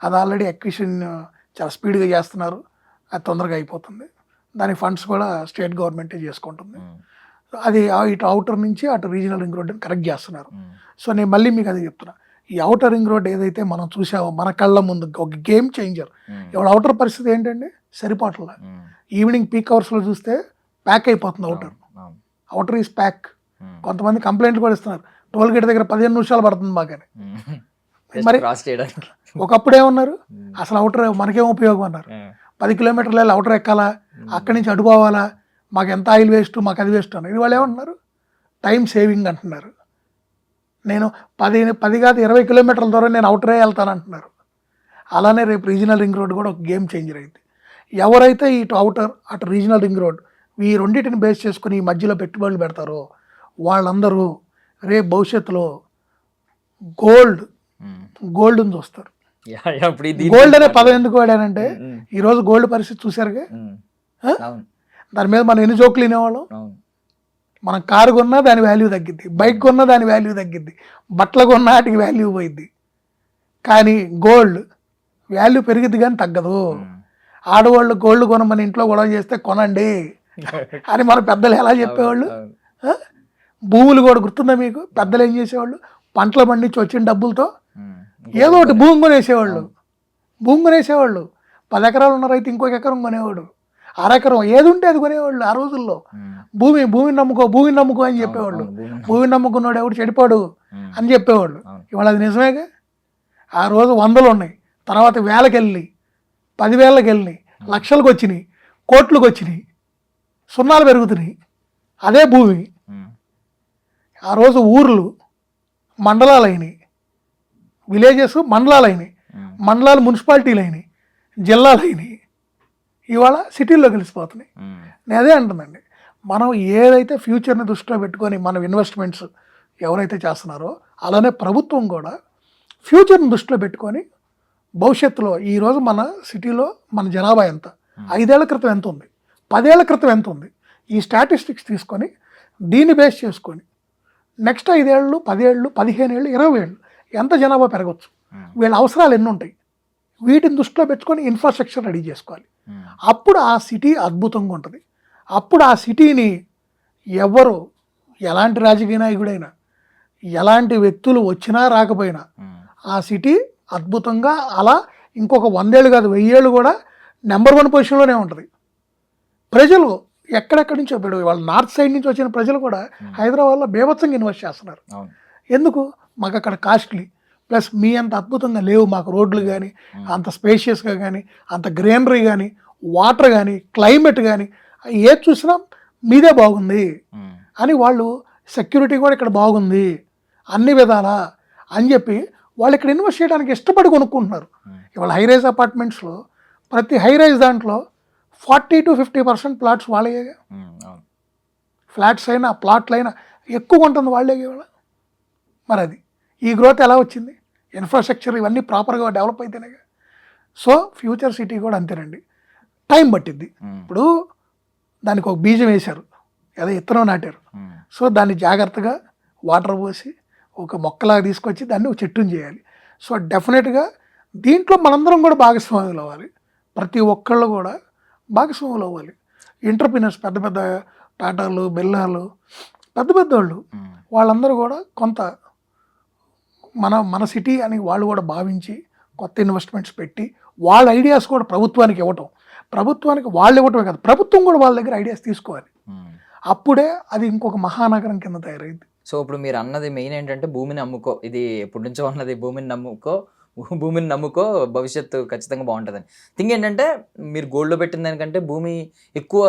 అది ఆల్రెడీ అక్విజిషన్ చాలా స్పీడ్గా చేస్తున్నారు. అది తొందరగా అయిపోతుంది. దాని ఫండ్స్ కూడా స్టేట్ గవర్నమెంటే చేసుకుంటుంది. అది ఇటు అవుటర్ నుంచి అటు రీజనల్ రింగ్ రోడ్ని కరెక్ట్ చేస్తున్నారు. సో నేను మళ్ళీ మీకు అది చెప్తున్నా, ఈ అవుటర్ రింగ్ రోడ్ ఏదైతే మనం చూసామో మన కళ్ళ ముందు ఒక గేమ్ చేంజర్. ఇవాళ అవుటర్ పరిస్థితి ఏంటంటే సరిపోట్ల. ఈవినింగ్ పీక్ అవర్స్లో చూస్తే ప్యాక్ అయిపోతుంది అవుటర్. Outer is pack. కొంతమంది కంప్లైంట్లు కూడా ఇస్తున్నారు, టోల్ గేట్ దగ్గర 15 నిమిషాలు పడుతుంది మాకని. మరి ఒకప్పుడు ఏమన్నారు, అసలు అవుటర్ మనకేం ఉపయోగం అన్నారు. 10 కిలోమీటర్ల అవుటర్ ఎక్కాలా, అక్కడి నుంచి అటు పోవాలా, మాకు ఎంత ఆయిల్ వేస్ట్, మాకు అది వేస్ట్ అన్నారు. ఇది వాళ్ళు ఏమంటున్నారు, టైం సేవింగ్ అంటున్నారు. నేను 10 కాదు 20 కిలోమీటర్ల దూరం నేను అవుటరే వెళ్తాను అంటున్నారు. అలానే రేపు రీజనల్ రింగ్ రోడ్ కూడా ఒక గేమ్ చేంజర్ అయింది. ఎవరైతే ఇటు అవుటర్ అటు రీజనల్ రింగ్ రోడ్ ఈ రెండింటిని బేస్ చేసుకుని ఈ మధ్యలో పెట్టుబడులు పెడతారో వాళ్ళందరూ రేపు భవిష్యత్తులో గోల్డ్ని చూస్తారు. గోల్డ్ అనే పదం ఎందుకు వాడానంటే ఈరోజు గోల్డ్ పరిస్థితి చూసారుగా. దాని మీద మనం ఎన్ని జోకులు వినేవాళ్ళం. మనం కారు కొన్నా దాని వాల్యూ తగ్గిద్ది, బైక్ కొన్నా దాని వాల్యూ తగ్గిద్ది, బట్టలు కొన్నా వాటికి వాల్యూ పోయిద్ది. కానీ గోల్డ్ వాల్యూ పెరిగిద్ది కానీ తగ్గదు. ఆడవాళ్ళు గోల్డ్ కొనమని ఇంట్లో గొడవ చేస్తే కొనండి అని మన పెద్దలు ఎలా చెప్పేవాళ్ళు. భూములు కూడా గుర్తుందా మీకు? పెద్దలు ఏం చేసేవాళ్ళు, పంటలు పండించి వచ్చిన డబ్బులతో ఏదో ఒకటి భూమి కొనేసేవాళ్ళు. 10 ఎకరాలు ఉన్న రైతు ఇంకొక ఎకరం కొనేవాడు, అరెకరం ఏది ఉంటే అది కొనేవాళ్ళు. ఆ రోజుల్లో భూమిని నమ్ముకో అని చెప్పేవాళ్ళు. భూమిని నమ్ముకున్నాడు ఎవడు చెడిపోడు అని చెప్పేవాళ్ళు. ఇవాళ అది నిజమేగా. ఆ రోజు 100లు ఉన్నాయి, తర్వాత 1000కి వెళ్ళినాయి, 10,000కి వెళ్ళినాయి, లక్షలకు వచ్చినాయి, కోట్లకు వచ్చినాయి, సున్నాలు పెరుగుతున్నాయి. అదే భూమి. ఆ రోజు ఊర్లు మండలాలు అయినాయి, విలేజెస్ మండలాలు అయినాయి, మండలాలు మున్సిపాలిటీలు అయినాయి, జిల్లాలు అయినాయి. ఇవాళ సిటీల్లో కలిసిపోతున్నాయి. నేను అదే అంటుందండి, మనం ఏదైతే ఫ్యూచర్ని దృష్టిలో పెట్టుకొని మనం ఇన్వెస్ట్మెంట్స్ ఎవరైతే చేస్తున్నారో అలానే ప్రభుత్వం కూడా ఫ్యూచర్ని దృష్టిలో పెట్టుకొని భవిష్యత్తులో ఈరోజు మన సిటీలో మన జనాభా ఎంత, 5 ఏళ్ల క్రితం ఎంత ఉంది, 10 ఏళ్ల క్రితం ఎంత ఉంది, ఈ స్టాటిస్టిక్స్ తీసుకొని దీన్ని బేస్ చేసుకొని నెక్స్ట్ 5 ఏళ్ళు 10 ఏళ్ళు 15 ఏళ్ళు 20 ఏళ్ళు ఎంత జనాభా పెరగచ్చు, వీళ్ళ అవసరాలు ఎన్ని ఉంటాయి, వీటిని దృష్టిలో పెట్టుకొని ఇన్ఫ్రాస్ట్రక్చర్ రెడీ చేసుకోవాలి. అప్పుడు ఆ సిటీ అద్భుతంగా ఉంటుంది. అప్పుడు ఆ సిటీని ఎవరు, ఎలాంటి రాజకీయ నాయకుడైనా, ఎలాంటి వ్యక్తులు వచ్చినా రాకపోయినా ఆ సిటీ అద్భుతంగా అలా ఇంకొక 100 ఏళ్ళు కాదు 1000 ఏళ్ళు కూడా నెంబర్ 1 పొజిషన్లోనే ఉంటుంది. ప్రజలు ఎక్కడెక్కడి నుంచి ఇప్పుడు వాళ్ళ నార్త్ సైడ్ నుంచి వచ్చిన ప్రజలు కూడా హైదరాబాద్లో బేభత్సంగా ఇన్వెస్ట్ చేస్తున్నారు. ఎందుకు? మాకు అక్కడ కాస్ట్లీ, ప్లస్ మీ అంత అద్భుతంగా లేవు మాకు రోడ్లు కానీ, అంత స్పేషియస్గా కానీ, అంత గ్రీనరీ కానీ, వాటర్ కానీ, క్లైమేట్ కానీ ఏది చూసినా మీదే బాగుంది అని వాళ్ళు, సెక్యూరిటీ కూడా ఇక్కడ బాగుంది అన్ని విధాలా అని చెప్పి వాళ్ళు ఇక్కడ ఇన్వెస్ట్ చేయడానికి ఇష్టపడి కొనుక్కుంటున్నారు. ఇవాళ హైరైజ్ అపార్ట్మెంట్స్లో ప్రతి హైరైజ్ దాంట్లో 40 to 50% ప్లాట్స్ వాళ్ళే. ఫ్లాట్స్ అయినా ప్లాట్లు అయినా ఎక్కువ ఉంటుంది వాళ్ళే ఇవాళ. మరి అది ఈ గ్రోత్ ఎలా వచ్చింది? ఇన్ఫ్రాస్ట్రక్చర్ ఇవన్నీ ప్రాపర్గా డెవలప్ అయితేనే. సో ఫ్యూచర్ సిటీ కూడా అంతేనండి, టైం పట్టిద్ది. ఇప్పుడు దానికి ఒక బీజం వేశారు, ఏదో ఇత్తనం నాటారు. సో దాన్ని జాగ్రత్తగా వాటర్ పోసి ఒక మొక్కలాగా తీసుకొచ్చి దాన్ని ఒక చెట్టుని చేయాలి. సో డెఫినెట్గా దీంట్లో మనందరం కూడా భాగస్వాములు అవ్వాలి. ప్రతి ఒక్కళ్ళు కూడా భాగస్వాములు అవ్వాలి. ఎంటర్‌ప్రెన్యూర్స్ పెద్ద పెద్ద టాటాలు, బిర్లాలు, పెద్ద పెద్దోళ్ళు వాళ్ళందరూ కూడా కొంత మన సిటీ అని వాళ్ళు కూడా భావించి కొత్త ఇన్వెస్ట్మెంట్స్ పెట్టి వాళ్ళ ఐడియాస్ కూడా ప్రభుత్వానికి ఇవ్వటం. ప్రభుత్వానికి వాళ్ళు ఇవ్వటమే కాదు, ప్రభుత్వం కూడా వాళ్ళ దగ్గర ఐడియాస్ తీసుకోవాలి. అప్పుడే అది ఇంకొక మహానగరం కింద తయారైంది. సో ఇప్పుడు మీరు అన్నది మెయిన్ ఏంటంటే భూమిని అమ్ముకో, ఇది ఎప్పటి నుంచో ఉన్నది, భూమిని నమ్ముకో భవిష్యత్తు ఖచ్చితంగా బాగుంటుందని. థింగ్ ఏంటంటే మీరు గోల్డ్లో పెట్టిన దానికంటే భూమి ఎక్కువ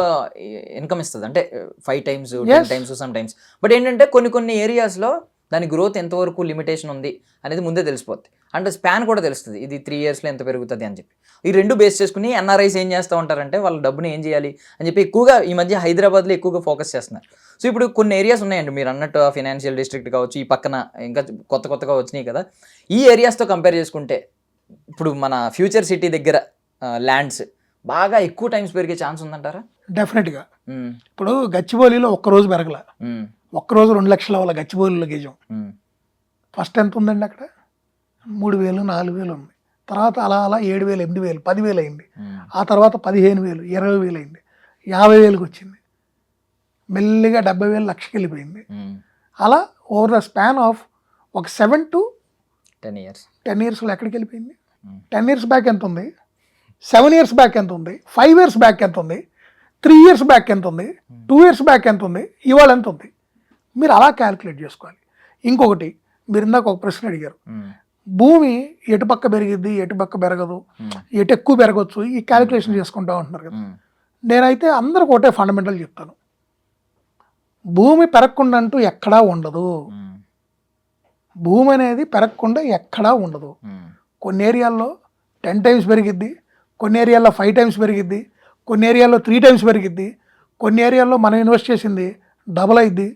ఇన్కమ్ ఇస్తుంది, అంటే 5 times 10 times some times. But ఏంటంటే కొన్ని ఏరియాస్లో దాని గ్రోత్ ఎంతవరకు లిమిటేషన్ ఉంది అనేది ముందే తెలిసిపోద్ది. అంటే స్పాన్ కూడా తెలుస్తుంది, ఇది 3 yearsలో ఎంత పెరుగుతుంది అని చెప్పి. ఈ రెండు బేస్ చేసుకుని ఎన్ఆర్ఐస్ ఏం చేస్తూ ఉంటారంటే వాళ్ళ డబ్బుని ఏం చేయాలి అని చెప్పి ఎక్కువగా ఈ మధ్య హైదరాబాద్లో ఎక్కువగా ఫోకస్ చేస్తున్నారు. సో ఇప్పుడు కొన్ని ఏరియాస్ ఉన్నాయండి మీరు అన్నట్టు, ఫైనాన్షియల్ డిస్ట్రిక్ట్ కావచ్చు, ఈ పక్కన ఇంకా కొత్తగా వచ్చినాయి కదా, ఈ ఏరియాస్తో కంపేర్ చేసుకుంటే ఇప్పుడు మన ఫ్యూచర్ సిటీ దగ్గర ల్యాండ్స్ బాగా ఎక్కువ టైమ్స్ పెరిగే ఛాన్స్ ఉందంటారా? డెఫినెట్గా. ఇప్పుడు గచ్చిబౌలిలో ఒక్కరోజు పెరగల, ఒక్కరోజు 2 లక్షల వాళ్ళ గచ్చిబౌలిలో గేజం. ఫస్ట్ ఎంత ఉందండి అక్కడ? 3,000 4,000 ఉంది. తర్వాత అలా 7,000 8,000 10,000 అయింది. ఆ తర్వాత 15,000 20,000 అయింది, 50,000కి వచ్చింది, మెల్లిగా 70,000 లక్షకి వెళ్ళిపోయింది. అలా ఓవర్ ద స్పాన్ ఆఫ్ ఒక 7 to 10 yearsలో ఎక్కడికి వెళ్ళిపోయింది? 10 years బ్యాక్ ఎంత ఉంది, 7 years బ్యాక్ ఎంత ఉంది, 5 years బ్యాక్ ఎంత ఉంది, 3 years బ్యాక్ ఎంత ఉంది, 2 years బ్యాక్ ఎంత ఉంది, ఇవాళ ఎంత ఉంది? మీరు అలా క్యాలిక్యులేట్ చేసుకోవాలి. ఇంకొకటి, మీరు ఇందాక ఒక ప్రశ్న అడిగారు, భూమి ఎటుపక్క పెరిగిద్ది ఎటుపక్క పెరగదు, ఎటు ఎక్కువ పెరగచ్చు, ఈ క్యాలిక్యులేషన్ చేసుకుంటూ ఉంటున్నారు కదా. నేనైతే అందరికి ఒకటే ఫండమెంటల్ చెప్తాను, భూమి పెరగకుండా అంటూ ఎక్కడా ఉండదు. భూమి అనేది పెరగకుండా ఎక్కడా ఉండదు. కొన్ని ఏరియాల్లో 10 times పెరిగిద్ది, కొన్ని ఏరియాల్లో 5 times పెరిగిద్ది, కొన్ని ఏరియాల్లో 3 times పెరిగిద్ది, కొన్ని ఏరియాల్లో మనం ఇన్వెస్ట్ చేసింది డబల్ అయింది,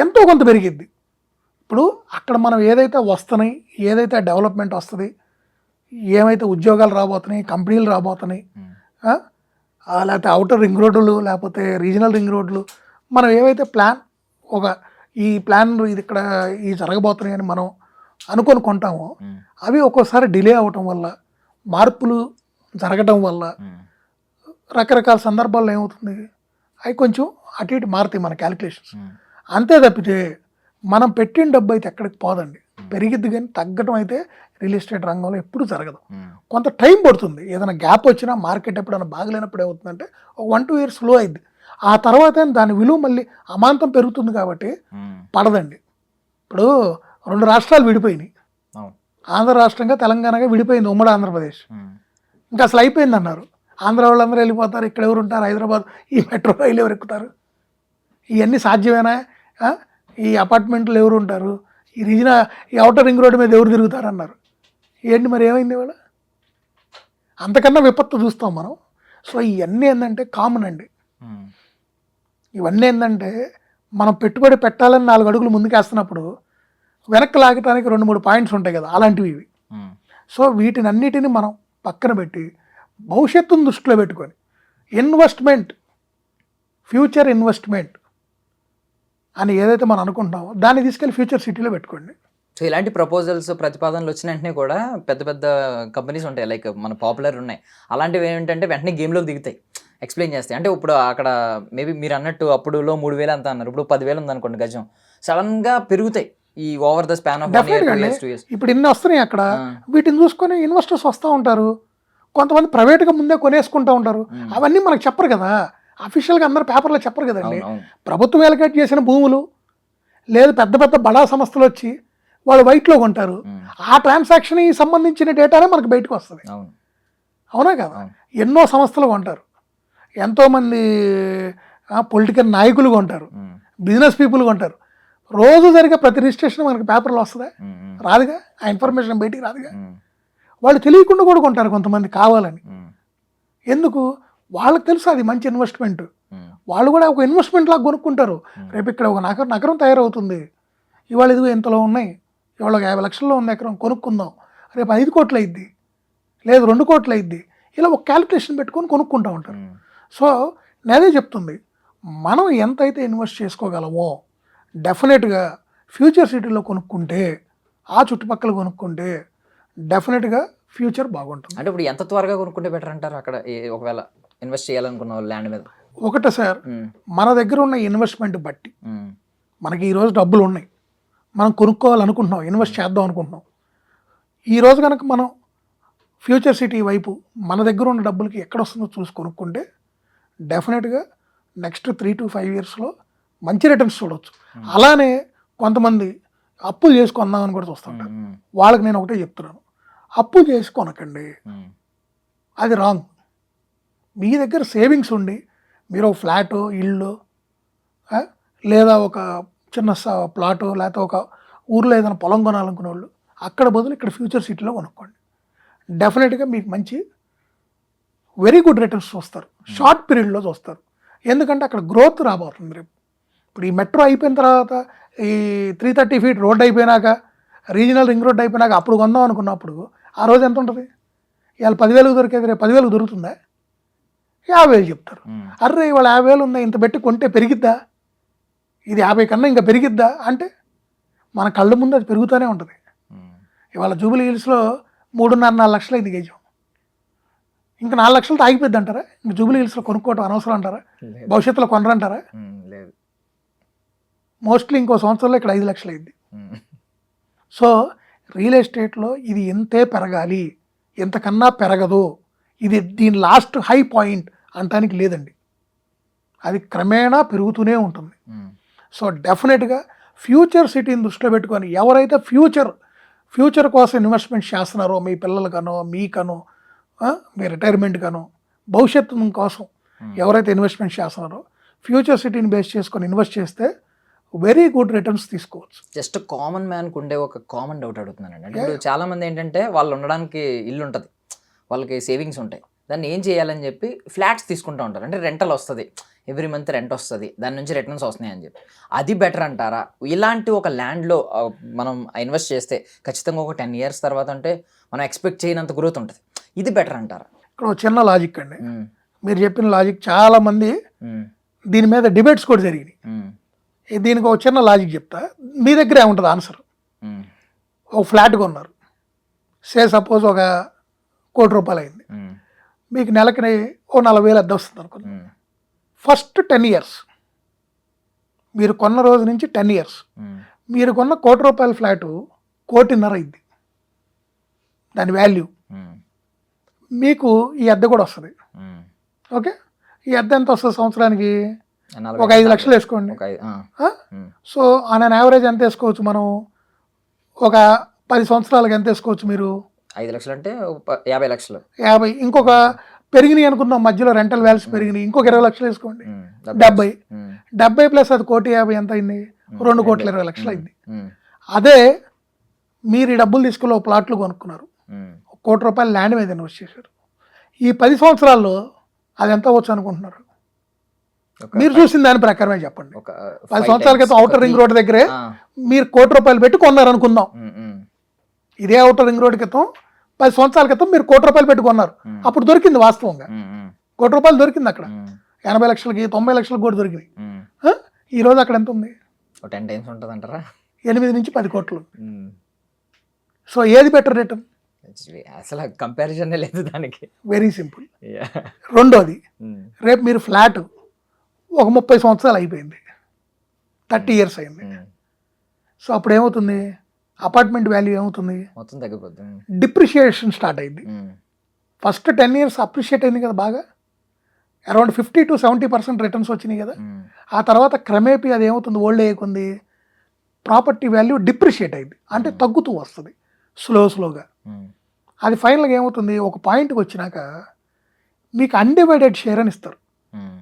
ఎంతో కొంత పెరిగిద్ది. ఇప్పుడు అక్కడ మనం ఏదైతే వస్తున్నాయి, ఏదైతే డెవలప్మెంట్ వస్తుంది, ఏమైతే ఉద్యోగాలు రాబోతున్నాయి, కంపెనీలు రాబోతున్నాయి, లేకపోతే అవుటర్ రింగ్ రోడ్లు, లేకపోతే రీజనల్ రింగ్ రోడ్లు, మనం ఏవైతే ఈ ప్లాన్ ఇది ఇక్కడ ఈ జరగబోతున్నాయి అని మనం అనుకొని కొంటామో, అవి ఒక్కోసారి డిలే అవ్వటం వల్ల, మార్పులు జరగటం వల్ల రకరకాల సందర్భాల్లో ఏమవుతుంది, అవి కొంచెం అటు ఇటు మారుతాయి మన క్యాలిక్యులేషన్స్. అంతే తప్పితే మనం పెట్టిన డబ్బు అయితే ఎక్కడికి పోదండి, పెరిగిద్ది. కానీ తగ్గటం అయితే రియల్ ఎస్టేట్ రంగంలో ఎప్పుడు జరగదు, కొంత టైం పడుతుంది. ఏదైనా గ్యాప్ వచ్చినా, మార్కెట్ ఎప్పుడైనా బాగలేనప్పుడు ఏమవుతుందంటే ఒక 1-2 years స్లో అయింది. ఆ తర్వాత దాని విలువ మళ్ళీ అమాంతం పెరుగుతుంది కాబట్టి పడదండి. ఇప్పుడు 2 రాష్ట్రాలు విడిపోయినాయి, ఆంధ్ర రాష్ట్రంగా తెలంగాణగా విడిపోయింది, ఉమ్మడి ఆంధ్రప్రదేశ్. ఇంకా అసలు అయిపోయింది అన్నారు. ఆంధ్ర వాళ్ళందరూ వెళ్ళిపోతారు, ఇక్కడ ఎవరు ఉంటారు, హైదరాబాద్ ఈ మెట్రో రైలు ఎవరు ఎక్కుతారు, ఇవన్నీ సాధ్యమేనా? ఈ అపార్ట్మెంట్లు ఎవరు ఉంటారు, ఈ అవుటర్ రింగ్ రోడ్డు మీద ఎవరు తిరుగుతారు అన్నారు. ఏంటి మరి ఏమైంది ఇవాళ? అంతకన్నా విపత్తు చూస్తాం మనం. సో ఇవన్నీ ఏంటంటే కామన్ అండి. ఇవన్నీ ఏంటంటే మనం పెట్టుబడి పెట్టాలని 4 అడుగులు ముందుకేస్తున్నప్పుడు వెనక్కి లాగటానికి 2-3 పాయింట్స్ ఉంటాయి కదా, అలాంటివి ఇవి. సో వీటినన్నిటిని మనం పక్కన పెట్టి భవిష్యత్తును దృష్టిలో పెట్టుకొని ఇన్వెస్ట్మెంట్, ఫ్యూచర్ ఇన్వెస్ట్మెంట్ అని ఏదైతే మనం అనుకుంటున్నామో దాన్ని తీసుకెళ్ళి ఫ్యూచర్ సిటీలో పెట్టుకోండి. సో ఇలాంటి ప్రపోజల్స్ ప్రతిపాదనలు వచ్చిన వెంటనే కూడా పెద్ద పెద్ద కంపెనీస్ ఉంటాయి, లైక్ మన పాపులర్ ఉన్నాయి, అలాంటివి ఏంటంటే వెంటనే గేమ్లోకి దిగుతాయి, ఎక్స్ప్లెయిన్ చేస్తాయి. అంటే ఇప్పుడు అక్కడ మేబీ మీరు అన్నట్టు అప్పుడులో 3,000 అంత అన్నారు, ఇప్పుడు 10,000 ఉందనుకోండి గజం, సడన్గా పెరుగుతాయి ఈ over the span of 1 year 2 years 2 years. ఇప్పుడు ఇన్ని వస్తున్నాయి అక్కడ, వీటిని చూసుకొని ఇన్వెస్టర్స్ వస్తూ ఉంటారు, కొంతమంది ప్రైవేట్గా ముందే కొనేసుకుంటూ ఉంటారు. అవన్నీ మనకు చెప్పరు కదా, అఫీషియల్గా అందరు పేపర్లో చెప్పరు కదండి. ప్రభుత్వం ఎలకేట్ చేసిన భూములు లేదు పెద్ద పెద్ద బడా సంస్థలు వచ్చి వాళ్ళు వైట్లో కొంటారు, ఆ ట్రాన్సాక్షన్కి సంబంధించిన డేటానే మనకు బయటకు వస్తుంది. అవునా కదా, ఎన్నో సంస్థలు కొంటారు, ఎంతోమంది పొలిటికల్ నాయకులు కొంటారు, బిజినెస్ పీపుల్ కొంటారు. రోజు జరిగే ప్రతి రిజిస్ట్రేషన్ మనకి పేపర్లో వస్తుందా? రాదుగా, ఆ ఇన్ఫర్మేషన్ బయటికి రాదుగా. వాళ్ళు తెలియకుండా కూడా కొంటారు కొంతమంది కావాలని. ఎందుకు? వాళ్ళకి తెలుసు అది మంచి ఇన్వెస్ట్మెంట్, వాళ్ళు కూడా ఒక ఇన్వెస్ట్మెంట్ లాగా కొనుక్కుంటారు. రేపు ఇక్కడ ఒక నగరం తయారవుతుంది, ఇవాళ ఇదిగో ఇంతలో ఉన్నాయి, ఇవాళ 50 లక్షల్లో ఉన్న ఎకరం కొనుక్కుందాం, రేపు 5 కోట్లు అయింది, లేదు 2 కోట్లు అయింది, ఇలా ఒక క్యాలిక్యులేషన్ పెట్టుకొని కొనుక్కుంటూ ఉంటారు. సో నేనే చెప్తుంది, మనం ఎంతైతే ఇన్వెస్ట్ చేసుకోగలమో డెఫినెట్గా ఫ్యూచర్ సిటీలో కొనుక్కుంటే, ఆ చుట్టుపక్కల కొనుక్కుంటే డెఫినెట్గా ఫ్యూచర్ బాగుంటుంది. అంటే ఇప్పుడు ఎంత త్వరగా కొనుక్కుంటే బెటర్ అంటారు అక్కడ ఒకవేళ ఇన్వెస్ట్ చేయాలనుకున్న ల్యాండ్ మీద? ఒకటే సార్, మన దగ్గర ఉన్న ఇన్వెస్ట్మెంట్ బట్టి, మనకి ఈరోజు డబ్బులు ఉన్నాయి, మనం కొనుక్కోవాలనుకుంటున్నాం, ఇన్వెస్ట్ చేద్దాం అనుకుంటున్నాం, ఈరోజు కనుక మనం ఫ్యూచర్ సిటీ వైపు మన దగ్గర ఉన్న డబ్బులకి ఎక్కడ వస్తుందో చూసి కొనుక్కుంటే డెఫినెట్గా నెక్స్ట్ 3 to 5 yearsలో మంచి రిటర్న్స్ చూడవచ్చు. అలానే కొంతమంది అప్పులు చేసి కొందామని కూడా చూస్తుంటారు. వాళ్ళకి నేను ఒకటే చెప్తున్నాను, అప్పులు చేసి కొనకండి, అది రాంగ్. మీ దగ్గర సేవింగ్స్ ఉండి మీరు ఒక ఫ్లాటో ఇల్లు లేదా ఒక చిన్న ప్లాటో లేకపోతే ఒక ఊర్లో ఏదైనా పొలం కొనాలనుకునే వాళ్ళు అక్కడ బదులు ఇక్కడ ఫ్యూచర్ సిటీలో కొనుక్కోండి. డెఫినెట్గా మీకు మంచి వెరీ గుడ్ రిటర్న్స్ చూస్తారు, షార్ట్ పీరియడ్లో చూస్తారు. ఎందుకంటే అక్కడ గ్రోత్ రాబోతుంది రేపు. ఇప్పుడు ఈ మెట్రో అయిపోయిన తర్వాత, ఈ 330 feet రోడ్ అయిపోయినాక, రీజనల్ రింగ్ రోడ్ అయిపోయినాక అప్పుడు కొందాం అనుకున్నప్పుడు ఆ రోజు ఎంత ఉంటుంది? ఇవాళ 10,000 దొరికేది రేపు 10,000 దొరుకుతుందా? 50,000 చెప్తారు. అర్రే ఇవాళ 50,000 ఉందా, ఇంత పెట్టి కొంటే పెరిగిద్దా? ఇది 50 కన్నా ఇంకా పెరిగిద్దా అంటే మన కళ్ళ ముందు అది పెరుగుతూనే ఉంటుంది. ఇవాళ జూబిలీ హిల్స్లో 3.5-4 లక్షలు అయింది గజం, ఇంకా 4 లక్షలతో ఆగిపోద్ది అంటారా? ఇంకా జూబిలీ హిల్స్లో కొనుక్కోవటం అనవసరం అంటారా? భవిష్యత్తులో కొనరంటారా? లేదు, మోస్ట్లీ ఇంకో సంవత్సరంలో ఇక్కడ 5 లక్షలు అయింది. సో రియల్ ఎస్టేట్లో ఇది ఎంతే పెరగాలి, ఎంతకన్నా పెరగదు, ఇది దీని లాస్ట్ హై పాయింట్ అంటానికి లేదండి, అది క్రమేణా పెరుగుతూనే ఉంటుంది. సో డెఫినెట్గా ఫ్యూచర్ సిటీని దృష్టిలో పెట్టుకొని ఎవరైతే ఫ్యూచర్ కోసం ఇన్వెస్ట్మెంట్ చేస్తున్నారో, మీ పిల్లలకనో మీకనో మీ రిటైర్మెంట్కనో భవిష్యత్తు కోసం ఎవరైతే ఇన్వెస్ట్మెంట్ చేస్తున్నారో ఫ్యూచర్ సిటీని బేస్ చేసుకొని ఇన్వెస్ట్ చేస్తే వెరీ గుడ్ రిటర్న్స్ తీసుకోవచ్చు. జస్ట్ కామన్ మ్యాన్కి ఉండే ఒక కామన్ డౌట్ అడుగుతున్నానండి. అంటే ఇప్పుడు చాలామంది ఏంటంటే వాళ్ళు ఉండడానికి ఇల్లు ఉంటుంది, వాళ్ళకి సేవింగ్స్ ఉంటాయి, దాన్ని ఏం చేయాలని చెప్పి ఫ్లాట్స్ తీసుకుంటూ ఉంటారు. అంటే రెంటల్ వస్తుంది, ఎవ్రీ మంత్ రెంట్ వస్తుంది, దాని నుంచి రిటర్న్స్ వస్తున్నాయి అని చెప్పి, అది బెటర్ అంటారా? ఇలాంటి ఒక ల్యాండ్లో మనం ఇన్వెస్ట్ చేస్తే ఖచ్చితంగా ఒక 10 years తర్వాత అంటే మనం ఎక్స్పెక్ట్ చేయనంత గ్రోత్ ఉంటుంది, ఇది బెటర్ అంటారా? ఇక్కడ ఒక చిన్న లాజిక్ అండి, మీరు చెప్పిన లాజిక్ చాలామంది దీని మీద డిబేట్స్ కూడా జరిగినాయి. దీనికి ఒక చిన్న లాజిక్ చెప్తా, మీ దగ్గర ఏముంటుంది ఆన్సర్? ఒక ఫ్లాట్ కొన్నారు, సపోజ్ ఒక 1 కోటి రూపాయలు అయింది, మీకు నెలకి ఓ 40,000 అద్దె వస్తుంది అనుకుంది. ఫస్ట్ 10 years మీరు కొన్న రోజు నుంచి 10 years మీరు కొన్న 1 కోటి రూపాయల ఫ్లాటు 1.5 కోటి అయింది దాని వాల్యూ. మీకు ఈ అద్దె కూడా వస్తుంది. ఓకే, ఈ అద్దె ఎంత వస్తుంది సంవత్సరానికి? ఒక 5 లక్షలు వేసుకోండి. సో ఆన్ అన్ యావరేజ్ ఎంత వేసుకోవచ్చు మనం? ఒక 10 సంవత్సరాలకి ఎంత వేసుకోవచ్చు మీరు? 5 లక్షలు అంటే 50 లక్షలు. 50, ఇంకొక పెరిగినాయి అనుకుందాం, మధ్యలో రెంటల్ వాల్యూస్ పెరిగినాయి, ఇంకొక 20 లక్షలు వేసుకోండి, 70 ప్లస్ అది 1,50,000 ఎంత అయింది? 2,20,00,000 అయింది. అదే మీరు ఈ డబ్బులు తీసుకుని ఒక ప్లాట్లు కొనుక్కున్నారు, 1 కోటి రూపాయలు ల్యాండ్ మీద ఇన్వెస్ట్ చేశారు, ఈ 10 సంవత్సరాల్లో అది ఎంత అవ్వచ్చు అనుకుంటున్నారు? మీరు చూసిన దాని ప్రకారమే చెప్పండి. 10 సంవత్సరాల క్రితం అవుటర్ రింగ్ రోడ్ దగ్గరే మీరు 1 కోటి రూపాయలు పెట్టి కొన్నారు అనుకుందాం. ఇదే అవుటర్ రింగ్ రోడ్ క్రితం 10 సంవత్సరాల క్రితం మీరు 1 కోటి రూపాయలు పెట్టుకున్నారు, అప్పుడు దొరికింది వాస్తవంగా 1 కోటి రూపాయలు దొరికింది. అక్కడ 80 లక్షలకి 90 లక్షలకు కూడా దొరికినాయి. ఈరోజు అక్కడ ఎంత ఉంది? 10 times ఉంటుంది అంటారా? 8 నుంచి 10 కోట్లు. సో ఏది బెటర్ రిటర్న్? అసలు కంపారిజన్ లేదు దానికి. Very simple. రెండోది, రేపు మీరు ఫ్లాట్ ఒక 30 సంవత్సరాలు అయిపోయింది, 30 years అయింది. సో అప్పుడు ఏమవుతుంది? అపార్ట్మెంట్ వాల్యూ ఏమవుతుంది? మొత్తం తగ్గిపోతుంది. డిప్రిషియేషన్ స్టార్ట్ అయింది. ఫస్ట్ 10 years అప్రిషియేట్ అయింది కదా బాగా, అరౌండ్ 50 to 70% రిటర్న్స్ వచ్చినాయి కదా. ఆ తర్వాత క్రమేపీ అది ఏమవుతుంది? ఓల్డ్ అయ్యేకుంది ప్రాపర్టీ వాల్యూ డిప్రిషియేట్ అయింది, అంటే తగ్గుతూ వస్తుంది స్లోగా. అది ఫైనల్గా ఏమవుతుంది? ఒక పాయింట్కి వచ్చినాక మీకు అన్డివైడెడ్ షేర్ అని ఇస్తారు.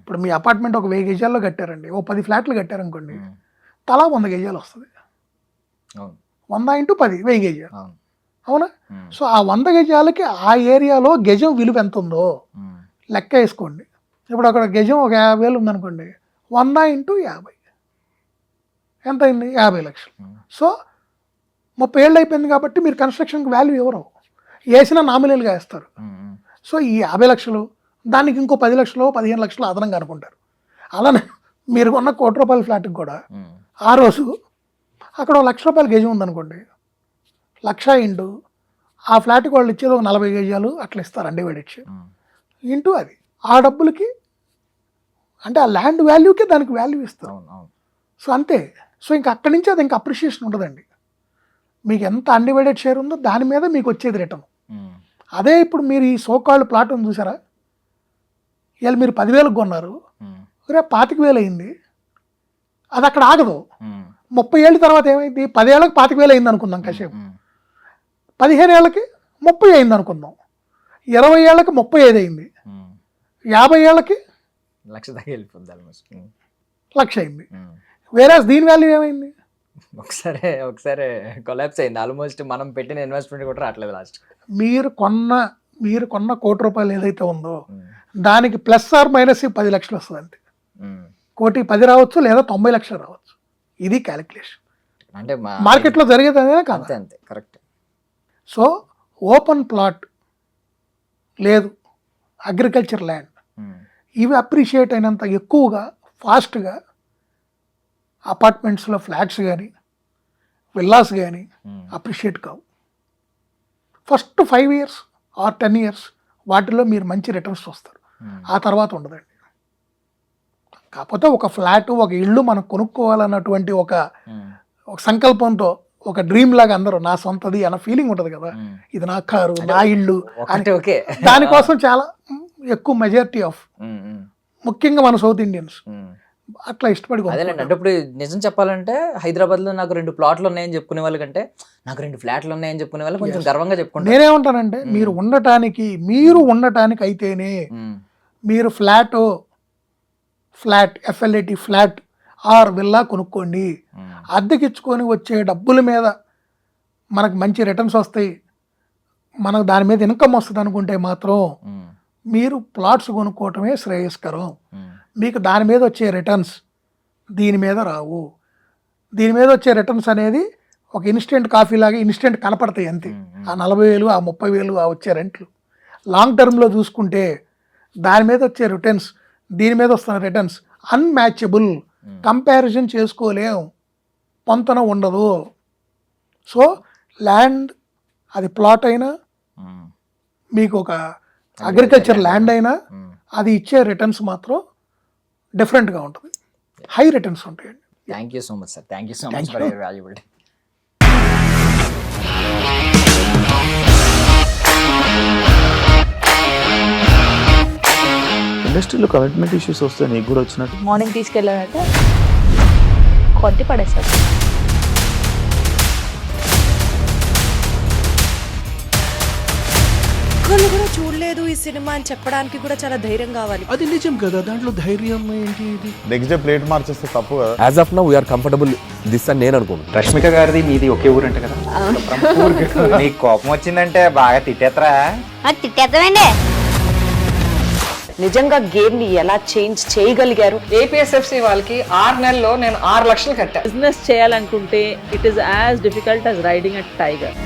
ఇప్పుడు మీ అపార్ట్మెంట్ ఒక 1000 గజాల్లో కట్టారండి, ఓ 10 ఫ్లాట్లు కట్టారనుకోండి, తలా 100 గజాలు వస్తుంది. 100 into 10 1000 గజాలు, అవునా? సో ఆ 100 గజాలకి ఆ ఏరియాలో గజం విలువ ఎంత ఉందో లెక్క వేసుకోండి. ఇప్పుడు అక్కడ గజం ఒక 50,000 ఉందనుకోండి, 100 into 50 ఎంత అయింది? 50 లక్షలు. సో 30 ఏళ్ళు అయిపోయింది కాబట్టి మీరు కన్స్ట్రక్షన్కి వాల్యూ ఎవరు వేసినా నామినల్గా వేస్తారు. సో ఈ 50 లక్షలు దానికి ఇంకో 10 లక్షలు 15 లక్షలు అదనంగా అనుకుంటారు. అలానే మీరు కొన్న ₹1,00,00,000 ఫ్లాట్కి కూడా ఆ రోజు అక్కడ ₹1,00,000 గజం ఉందనుకోండి, 1,00,000 ఇంటూ ఆ ఫ్లాట్కి వాళ్ళు ఇచ్చేది ఒక 40 గజాలు అట్లా ఇస్తారు అన్డివైడెడ్ షేర్ ఇంటూ అది. ఆ డబ్బులకి అంటే ఆ ల్యాండ్ వాల్యూకి దానికి వాల్యూ ఇస్తారు. సో అంతే. సో ఇంకా అక్కడి నుంచి అది ఇంకా అప్రిషియేషన్ ఉండదండి. మీకు ఎంత అన్డివైడెడ్ షేర్ ఉందో దాని మీద మీకు వచ్చేది రిటర్న్. అదే ఇప్పుడు మీరు ఈ సోకాళ్ళు ప్లాట్ ఉంది చూసారా, ఇవాళ మీరు 10,000కి కొన్నారు, రేపు 25,000 అయింది, అది అక్కడ ఆగదు. 30 ఏళ్ళ తర్వాత ఏమైంది? 10 ఏళ్ళకి 25,000 అయింది అనుకుందాం కాసేపు, 15 ఏళ్ళకి 30 అయింది అనుకుందాం, 20 ఏళ్ళకి 35 అయింది, 50 ఏళ్ళకి 1,00,000 అయింది. వేరే దీని వాల్యూ ఏమైంది? ఒకసారి కొలాప్స్ అయింది ఆల్మోస్ట్. మనం పెట్టిన ఇన్వెస్ట్మెంట్ కూడా రావట్లేదు లాస్ట్. మీరు కొన్న ₹1,00,00,000 ఏదైతే ఉందో దానికి ప్లస్ ఆర్ మైనస్ 10 లక్షలు వస్తుంది అంతే. 1,10,00,000 రావచ్చు లేదా 90 లక్షలు రావచ్చు. ఇది క్యాలిక్యులేషన్. అంటే మార్కెట్లో జరిగేది అదే కాదు. అంతే కరెక్ట్. సో ఓపెన్ ప్లాట్ లేదు, అగ్రికల్చర్ ల్యాండ్, ఇవి అప్రిషియేట్ అయినంత ఎక్కువగా ఫాస్ట్గా అపార్ట్మెంట్స్లో ఫ్లాట్స్ కానీ విల్లాస్ కానీ అప్రిషియేట్ కావు. ఫస్ట్ 5 years ఆర్ 10 years వాటిలో మీరు మంచి రిటర్న్స్ వస్తారు, ఆ తర్వాత ఉండదండి. కాకపోతే ఒక ఫ్లాట్ ఒక ఇల్లు మనం కొనుక్కోవాలన్నటువంటి ఒక సంకల్పంతో ఒక డ్రీమ్ లాగా అందరూ నా సొంతది అన్న ఫీలింగ్ ఉంటుంది కదా, ఇది నా కారు నా ఇల్లు అంటే దానికోసం చాలా ఎక్కువ మెజారిటీ ఆఫ్ ముఖ్యంగా మన సౌత్ ఇండియన్స్ అట్లా ఇష్టపడి. అదేలేండి. అంటే ఇప్పుడు నిజం చెప్పాలంటే హైదరాబాద్లో నాకు 2 ప్లాట్లు ఉన్నాయని చెప్పుకునే వాళ్ళ కంటే నాకు 2 ఫ్లాట్లు ఉన్నాయని చెప్పుకునే వాళ్ళు కొంచెం గర్వంగా చెప్పుకుంటారు. నేనేమంటానంటే మీరు ఉండటానికి అయితేనే మీరు flat FLAT flat are villa కొనుక్కోండి. అద్దెకిచ్చుకొని వచ్చే డబ్బుల మీద మనకు మంచి రిటర్న్స్ వస్తాయి, మనకు దాని మీద ఇన్కమ్ వస్తుంది అనుకుంటే మాత్రం మీరు ప్లాట్స్ కొనుక్కోవటమే శ్రేయస్కరం. మీకు దాని మీద వచ్చే రిటర్న్స్ దీని మీద రావు. దీని మీద వచ్చే రిటర్న్స్ అనేది ఒక ఇన్స్టెంట్ కాఫీ లాగా ఇన్స్టెంట్ కనపడతాయి అంతే. ఆ 40,000 ఆ 30,000 ఆ వచ్చే రెంట్లు లాంగ్ టర్మ్లో చూసుకుంటే దాని మీద వచ్చే రిటర్న్స్ దీని మీద వస్తున్న రిటర్న్స్ అన్మ్యాచబుల్, కంపారిజన్ చేసుకోలేం, పొంతన ఉండదు. సో ల్యాండ్ అది ప్లాట్ అయినా మీకు ఒక అగ్రికల్చర్ ల్యాండ్ అయినా అది ఇచ్చే రిటర్న్స్ మాత్రం డిఫరెంట్గా ఉంటుంది, హై రిటర్న్స్ ఉంటాయండి. Thank you so much sir. Thank you so much for your valuable time. ఇండస్ట్రీలో కమిట్మెంట్ ఇష్యూస్ వస్తే నీకు కూడా వచ్చినట్టు? మార్నింగ్ తీసుకెళ్ళాడంటే కొట్టి పడేస్తాడు. ఒక్కళ్ళు కూడా చూడలేదు ఈ సినిమా అని చెప్పడానికి కూడా చాలా ధైర్యం కావాలి. అది నిజం కదా, దాంట్లో ధైర్యం ఏంటి? ఇది నెక్స్ట్ డే ప్లేట్ మార్చేస్తే తప్పు కదా. As of now we are comfortable this అని నేను అనుకుంటున్నాను. రష్మిక గారిది మీది ఒకే ఊరు అంట కదా? నీకు కోపం వచ్చిందంటే బాగా తిట్టేత్తరా? తిట్టేద్దామండి. నిజంగా గేమ్ ని ఎలా చేంజ్ చేయగలిగారు? APSFC వాళ్ళకి 6 నెలల్లో నేను 6 లక్షలు కట్టా. బిజినెస్ చేయాలనుకుంటే it is as difficult as riding a tiger.